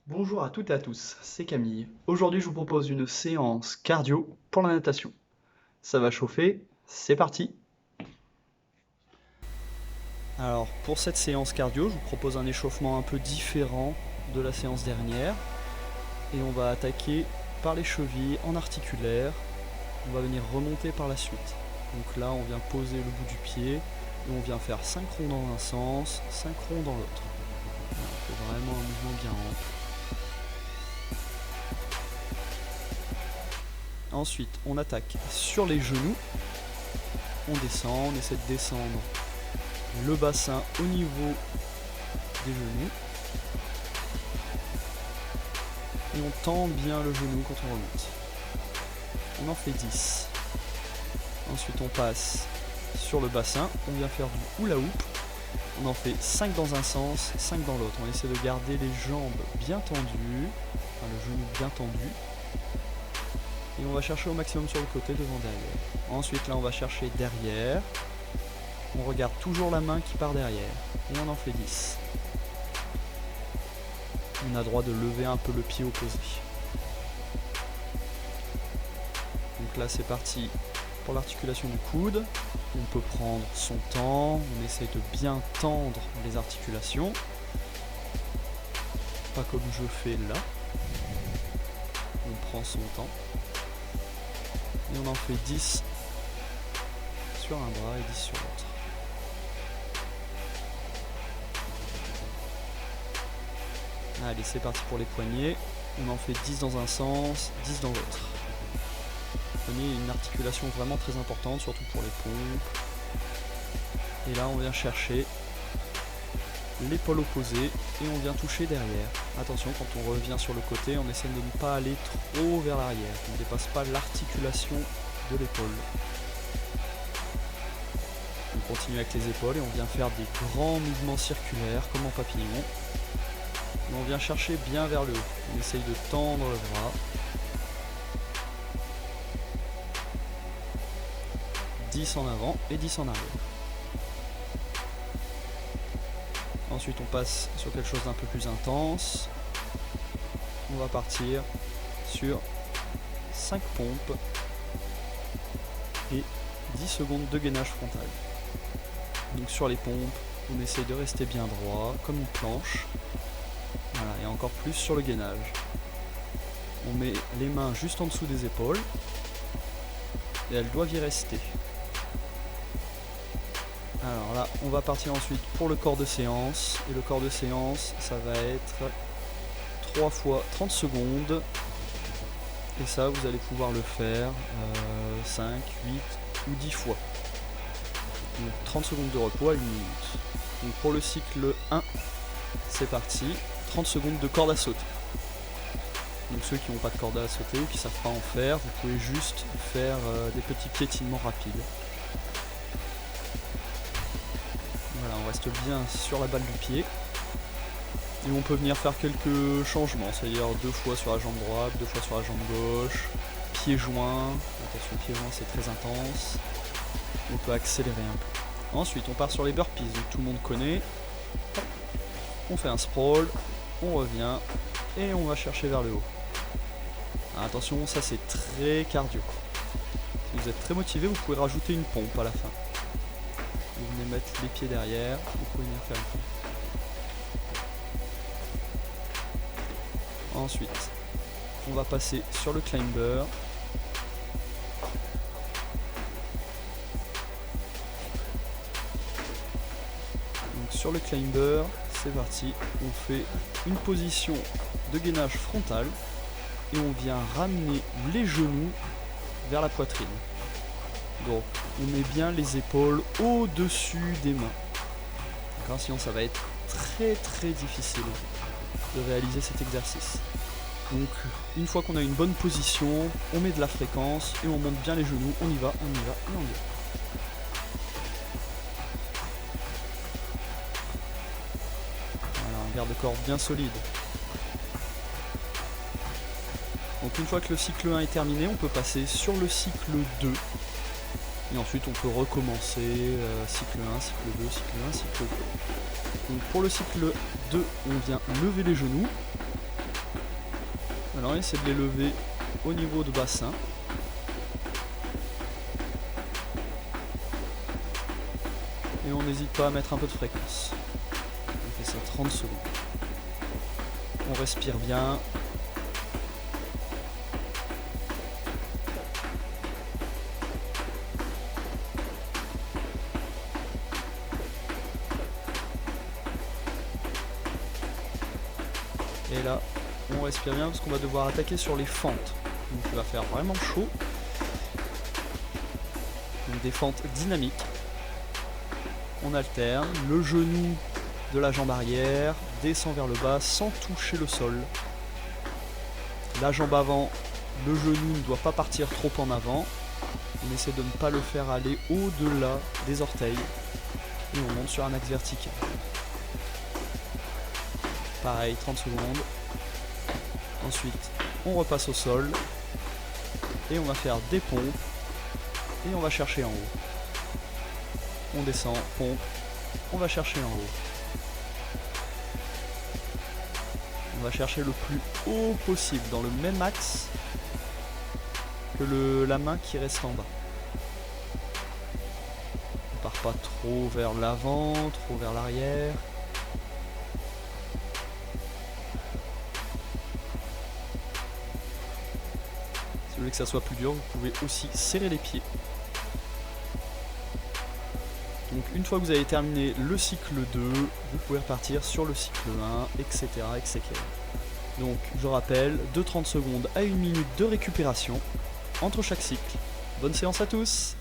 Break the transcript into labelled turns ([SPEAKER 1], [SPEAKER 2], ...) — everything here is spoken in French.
[SPEAKER 1] Bonjour à toutes et à tous, c'est Camille. Aujourd'hui, je vous propose une séance cardio pour la natation. Ça va chauffer, c'est parti. Alors, pour cette séance cardio, je vous propose un échauffement un peu différent de la séance dernière. Et on va attaquer par les chevilles en articulaire. On va venir remonter par la suite. Donc là, on vient poser le bout du pied et on vient faire 5 ronds dans un sens, 5 ronds dans l'autre. Voilà, on fait vraiment un mouvement bien ample. Ensuite, on attaque sur les genoux. On descend, on essaie de descendre le bassin au niveau des genoux. Et on tend bien le genou quand on remonte. On en fait 10. Ensuite, on passe sur le bassin. On vient faire du hula hoop. On en fait 5 dans un sens, 5 dans l'autre. On essaie de garder les jambes bien tendues, enfin le genou bien tendu. Et on va chercher au maximum sur le côté, devant, derrière. Ensuite, là, on va chercher derrière. On regarde toujours la main qui part derrière. Et on en fait 10. On a droit de lever un peu le pied opposé. Donc là, c'est parti pour l'articulation du coude. On peut prendre son temps. On essaye de bien tendre les articulations. Pas comme je fais là. On prend son temps. Et on en fait 10 sur un bras et 10 sur l'autre. Allez, c'est parti pour les poignets. On en fait 10 dans un sens, 10 dans l'autre. Le poignet est une articulation vraiment très importante, surtout pour les pompes. Et là, on vient chercher l'épaule opposée et on vient toucher derrière. Attention, quand on revient sur le côté, on essaie de ne pas aller trop vers l'arrière. On ne dépasse pas l'articulation de l'épaule. On continue avec les épaules et on vient faire des grands mouvements circulaires comme en papillon. Et on vient chercher bien vers le haut. On essaye de tendre le bras. 10 en avant et 10 en arrière. Ensuite, on passe sur quelque chose d'un peu plus intense. On va partir sur 5 pompes et 10 secondes de gainage frontal. Donc sur les pompes, on essaye de rester bien droit, comme une planche. Voilà, et encore plus sur le gainage. On met les mains juste en dessous des épaules et elles doivent y rester. Alors là, on va partir ensuite pour le corps de séance. Et le corps de séance, ça va être 3 fois 30 secondes. Et ça, vous allez pouvoir le faire 5, 8 ou 10 fois. Donc 30 secondes de repos à 1 minute. Donc pour le cycle 1, c'est parti. 30 secondes de corde à sauter. Donc ceux qui n'ont pas de corde à sauter ou qui ne savent pas en faire, vous pouvez juste faire des petits piétinements rapides. Voilà, on reste bien sur la balle du pied. Et on peut venir faire quelques changements, c'est-à-dire 2 fois sur la jambe droite, 2 fois sur la jambe gauche, pieds joints. Attention, pieds joints c'est très intense. On peut accélérer un peu. Ensuite, on part sur les burpees, donc tout le monde connaît. Hop. On fait un sprawl, on revient et on va chercher vers le haut. Alors, attention, ça c'est très cardio. Si vous êtes très motivé, vous pouvez rajouter une pompe à la fin. Vous venez mettre les pieds derrière, vous pouvez venir faire une pompe. Ensuite, on va passer sur le climber. Donc sur le climber, c'est parti, on fait une position de gainage frontal et on vient ramener les genoux vers la poitrine. Donc on met bien les épaules au-dessus des mains. D'accord, sinon ça va être très difficile de réaliser cet exercice. Donc une fois qu'on a une bonne position, on met de la fréquence et on monte bien les genoux, on y va et on y va. Voilà, un garde-corps bien solide. Donc une fois que le cycle 1 est terminé, on peut passer sur le cycle 2. Et ensuite on peut recommencer cycle 1, cycle 2, cycle 1, cycle 2. Donc pour le cycle 2, on vient lever les genoux. Alors on essaie de les lever au niveau de bassin. Et on n'hésite pas à mettre un peu de fréquence. On fait ça 30 secondes. On respire bien. Et là, on respire bien parce qu'on va devoir attaquer sur les fentes. Donc il va faire vraiment chaud. Donc des fentes dynamiques. On alterne. Le genou de la jambe arrière descend vers le bas sans toucher le sol. La jambe avant, le genou ne doit pas partir trop en avant. On essaie de ne pas le faire aller au-delà des orteils. Et on monte sur un axe vertical. Pareil, 30 secondes. Ensuite, on repasse au sol. Et on va faire des pompes. Et on va chercher en haut. On descend, pompe. On va chercher en haut. On va chercher le plus haut possible, dans le même axe que la main qui reste en bas. On part pas trop vers l'avant, trop vers l'arrière. Si vous voulez que ça soit plus dur, vous pouvez aussi serrer les pieds. Donc une fois que vous avez terminé le cycle 2, vous pouvez repartir sur le cycle 1, etc. etc. Donc je rappelle, de 30 secondes à 1 minute de récupération entre chaque cycle. Bonne séance à tous!